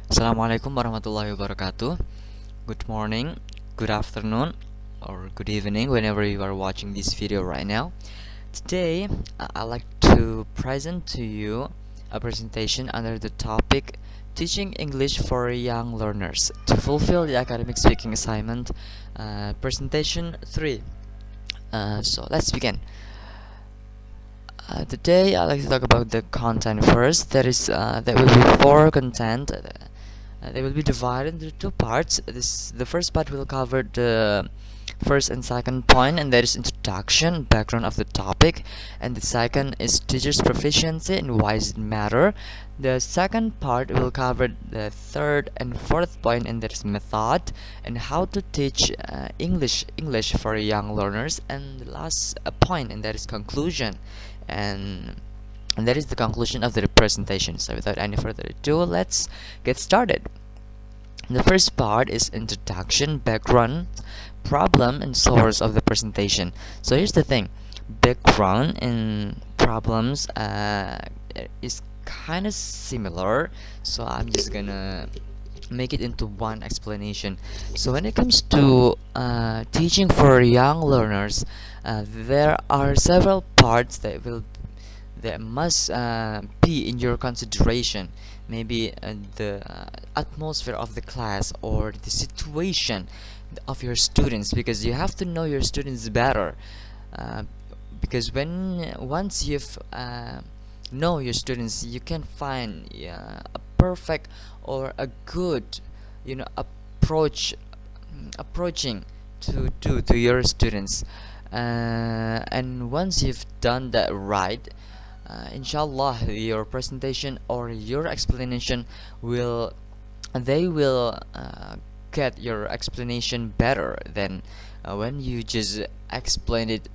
Assalamualaikum warahmatullahi wabarakatuh. Good morning, good afternoon, or good evening whenever you are watching this video right now. Today, I'd like to present to you a presentation under the topic Teaching English for Young Learners to fulfill the academic speaking assignment, presentation 3. So let's begin. Today, I'd like to talk about the content first. There will be four content. They will be divided into two parts. The first part will cover the first and second point, and that is introduction, background of the topic, and the second is teachers' proficiency and why does it matter. The second part will cover the third and fourth point, and that is method and how to teach English for young learners, and the last point, and that is conclusion. And that is the conclusion of the presentation. So without any further ado, let's get started. The first part is introduction, background, problem, and source of the presentation. So here's the thing: background and problems is kind of similar. So I'm just gonna make it into one explanation. So when it comes to teaching for young learners, there are several parts that must be in your consideration. Maybe the atmosphere of the class or the situation of your students, because you have to know your students better. uh, because once you've know your students, you can find a perfect or a good approaching to your students. And once you've done that right, inshallah, your presentation or your explanation will they will get your explanation better than when you just explain it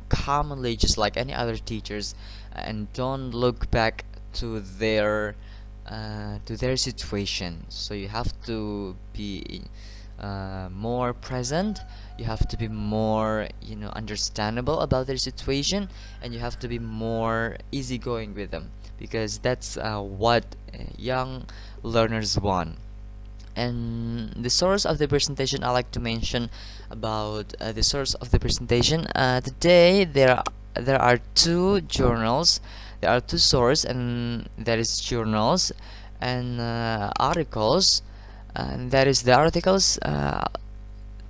commonly, just like any other teachers, and don't look back to their situation. So you have to be more present. You have to be more understandable about their situation, and you have to be more easygoing with them, because that's what young learners want. And the source of the presentation, I like to mention about the source of the presentation. Today there are two journals. There are two sources, and that is journals and articles. And that is the articles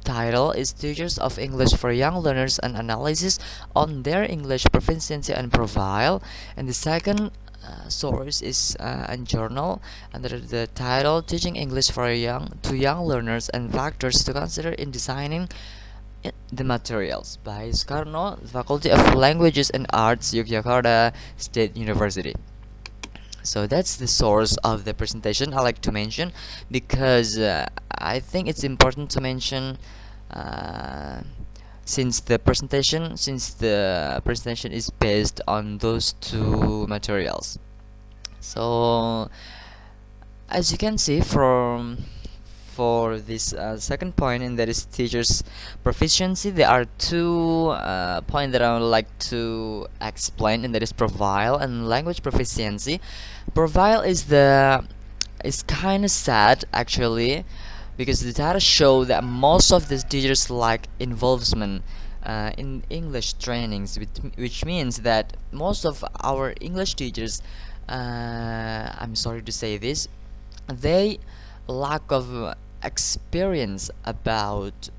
title is Teachers of English for Young Learners, an analysis on their English proficiency and profile. And the second source is a journal under the title Teaching English for young learners and factors to consider in designing the materials, by Sukarno, Faculty of Languages and Arts, Yogyakarta State University. So that's the source of the presentation I like to mention, because I think it's important to mention, since the presentation is based on those two materials. So as you can see from for this second point, and that is teachers proficiency, there are two points that I would like to explain, and that is profile and language proficiency. Profile is kind of sad actually, because the data show that most of the teachers lack involvement in English trainings, which means that most of our English teachers, I'm sorry to say this, they lack of experience about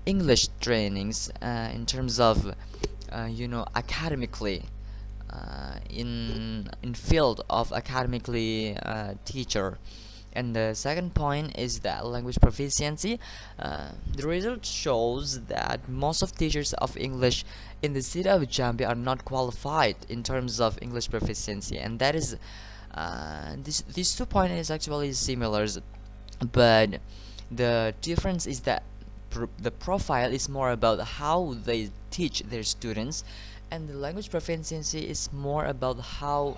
English trainings in terms of academically, in field of academically teacher. And the second point is that language proficiency. The result shows that most of teachers of English in the city of Jambi are not qualified in terms of English proficiency, and that is these 2 points is actually similar, but the difference is that the profile is more about how they teach their students, and the language proficiency is more about how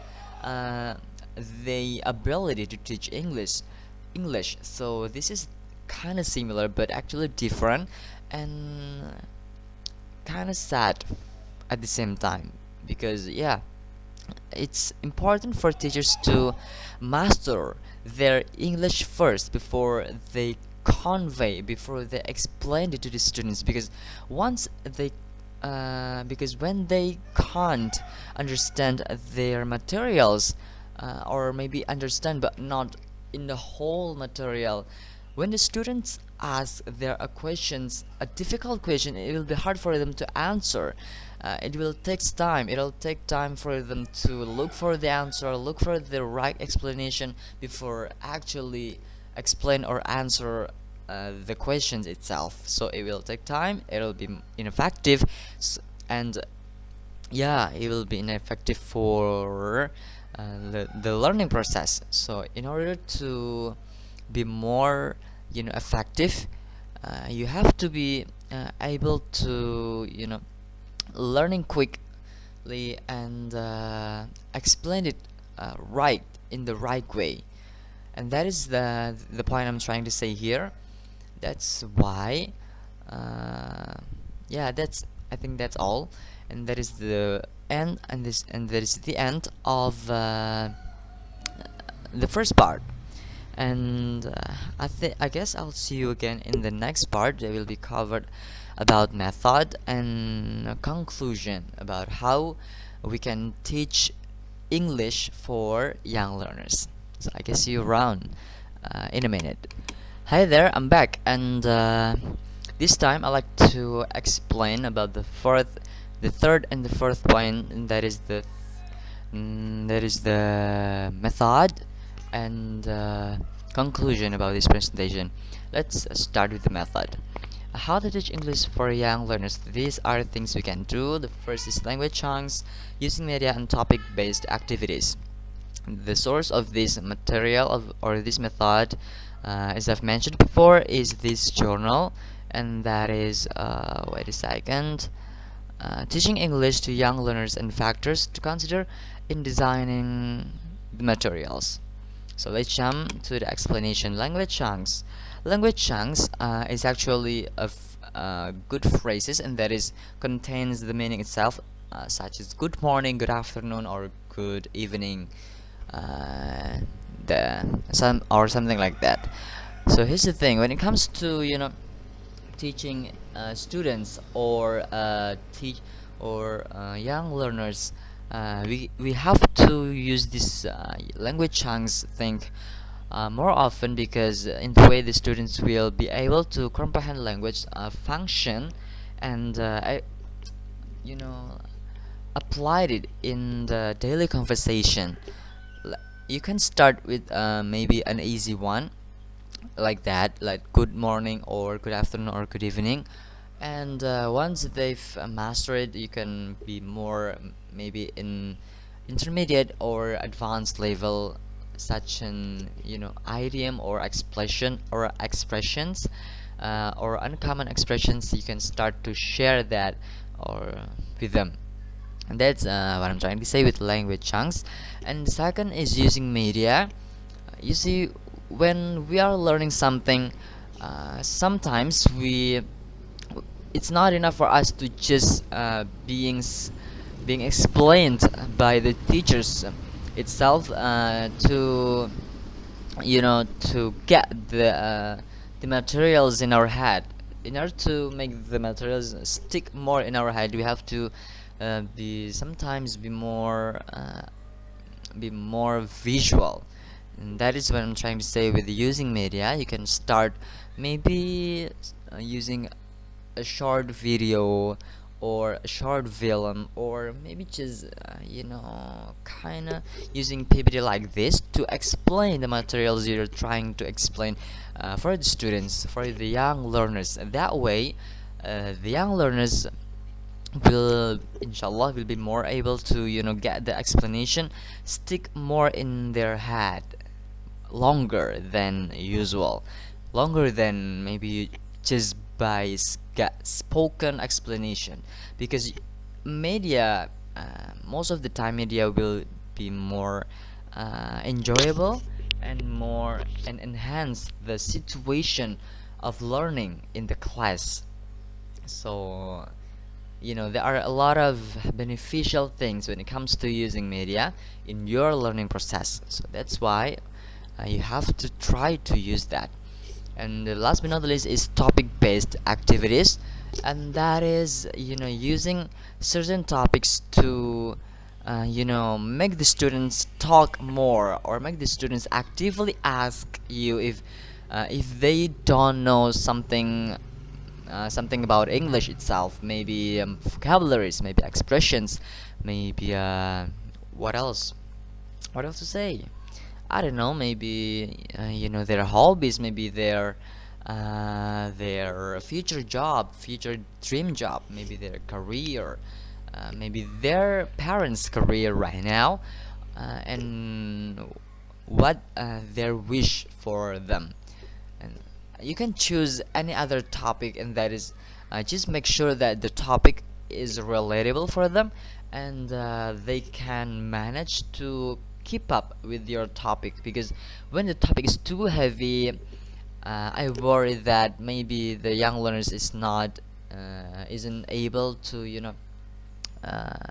the ability to teach English. So this is kind of similar but actually different, and kind of sad at the same time, because yeah, it's important for teachers to master their English first before they before they explain it to the students, because once they because when they can't understand their materials, or maybe understand but not in the whole material, when the students ask their questions, a difficult question, it will be hard for them to answer. It will take time. It'll take time for them to look for the answer, look for the right explanation before actually explain or answer the questions itself. So it will take time. It'll be ineffective, and yeah, it will be ineffective for the learning process. So in order to be more effective, you have to be able to learning quickly and explain it right, in the right way. And that is the point I'm trying to say here. That's why yeah, that's I think that's all, and that is the end, and that is the end of the first part. And I guess I'll see you again in the next part. They will be covered about method and a conclusion about how we can teach English for young learners. So I guess see you around in a minute. Hi there, I'm back, and this time I like to explain about the third and the fourth point, and that is the method and conclusion about this presentation. Let's start with the method. How to teach English for young learners. These are things we can do. The first is language chunks, using media and topic-based activities. The source of this material or this method, as I've mentioned before, is this journal, and that is wait a second. Teaching English to young learners and factors to consider in designing the materials. So let's jump to the explanation. Language chunks. Language chunks is actually good phrases, and that is contains the meaning itself, such as good morning, good afternoon, or good evening, something like that. So here's the thing: when it comes to teaching students or young learners, we have to use this language chunks thing more often, because in the way the students will be able to comprehend language function and you know applied it in the daily conversation. You can start with maybe an easy one like that, like good morning or good afternoon or good evening, and once they've mastered it, you can be more maybe in intermediate or advanced level, such an idiom or expressions or uncommon expressions. You can start to share that or with them, and that's what I'm trying to say with language chunks. And the second is using media. You see, when we are learning something, sometimes it's not enough for us to just being explained by the teachers itself, to to get the materials in our head. In order to make the materials stick more in our head, we have to be more visual, and that is what I'm trying to say with using media. You can start maybe using a short video or a short film, or maybe just kind of using PPT like this to explain the materials you're trying to explain for the students, for the young learners. That way the young learners will inshallah will be more able to get the explanation stick more in their head longer than usual, longer than maybe just by spoken explanation, because media most of the time media will be more enjoyable and enhance the situation of learning in the class. So there are a lot of beneficial things when it comes to using media in your learning process. So that's why you have to try to use that. And last but not least is topic-based activities, and that is using certain topics to make the students talk more, or make the students actively ask you if they don't know something about English itself, maybe vocabularies, maybe expressions, maybe what else? What else to say? I don't know. Maybe their hobbies, maybe their future job, future dream job, maybe their career, maybe their parents' career right now, and what their wish for them. And you can choose any other topic, and that is just make sure that the topic is relatable for them, and they can manage to keep up with your topic. Because when the topic is too heavy, I worry that maybe the young learners isn't able to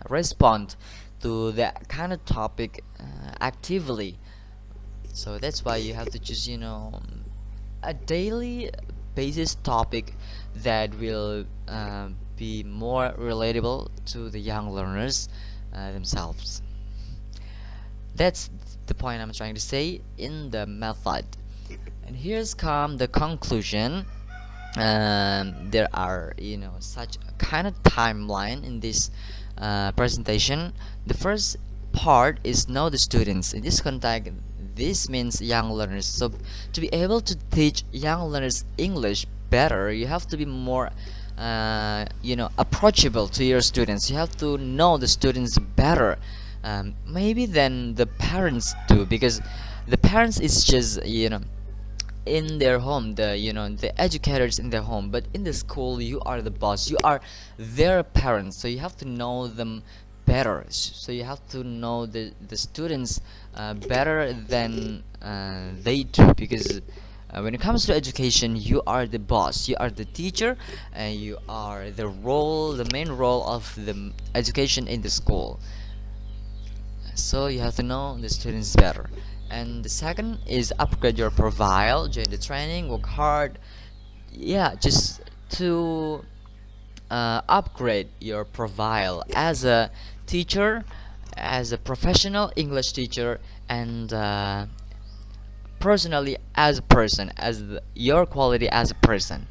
respond to that kind of topic actively. So that's why you have to choose a daily basis topic that will be more relatable to the young learners themselves. That's the point I'm trying to say in the method. And here's come the conclusion. There are such a kind of timeline in this presentation. The first part is know the students. In this context, this means young learners. So to be able to teach young learners English better, you have to be more approachable to your students. You have to know the students better, maybe than the parents do, because the parents is just in their home, the educators in their home, but in the school you are the boss, you are their parents, so you have to know them better. So you have to know the students better than they do, because when it comes to education, you are the boss, you are the teacher, and you are the main role of the education in the school. So you have to know the students better. And the second is upgrade your profile, join the training, work hard, just to upgrade your profile as a teacher, as a professional English teacher, and personally as a person, your quality as a person.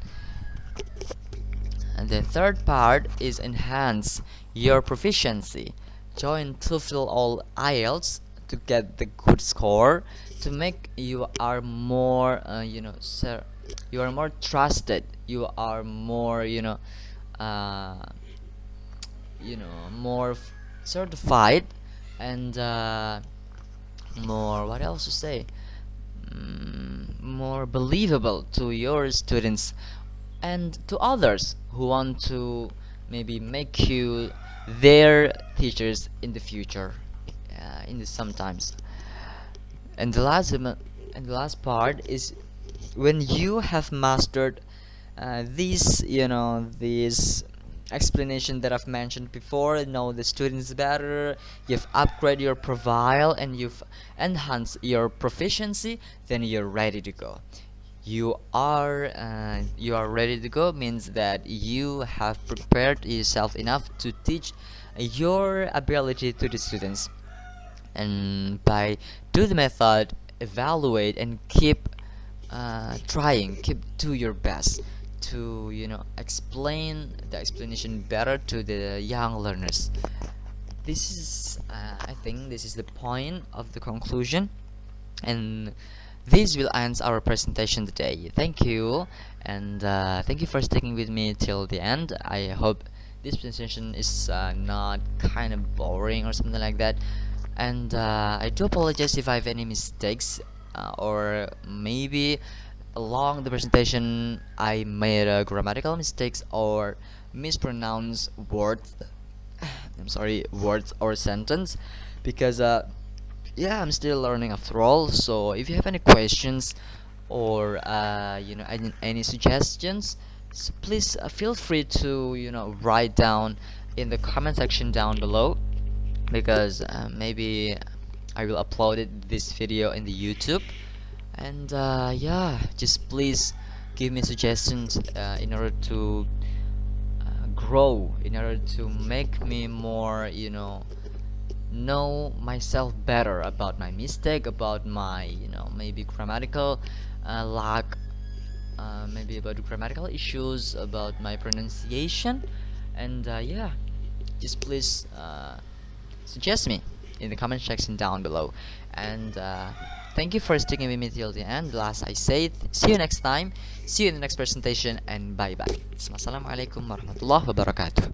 And the third part is enhance your proficiency. Join TOEFL or IELTS to get the good score, to make you are more you are more trusted, you are more more certified, and more, what else to say, more believable to your students and to others who want to maybe make you their teachers in the future, in the sometimes. And the last part is, when you have mastered these explanation that I've mentioned before, know the students better, you've upgraded your profile, and you've enhanced your proficiency, then you're ready to go. You are ready to go means that you have prepared yourself enough to teach your ability to the students. And by do the method, evaluate, and keep trying, keep do your best to explain the explanation better to the young learners. This is I think this is the point of the conclusion, and this will end our presentation today. Thank you, and thank you for sticking with me till the end. I hope this presentation is not kind of boring or something like that. And I do apologize if I have any mistakes, or maybe along the presentation I made grammatical mistakes or mispronounced words. I'm sorry, words or sentence, because I'm still learning after all. So if you have any questions or any suggestions, So please feel free to write down in the comment section down below, because maybe I will upload this video in the YouTube. And yeah, just please give me suggestions in order to grow, in order to make me more, know myself better about my mistake, about my, maybe grammatical lack, maybe about grammatical issues, about my pronunciation. And yeah, just please suggest me in the comment section down below. And thank you for sticking with me till the end. Last I said, see you next time, see you in the next presentation, and bye bye. Assalamualaikum warahmatullahi wabarakatuh.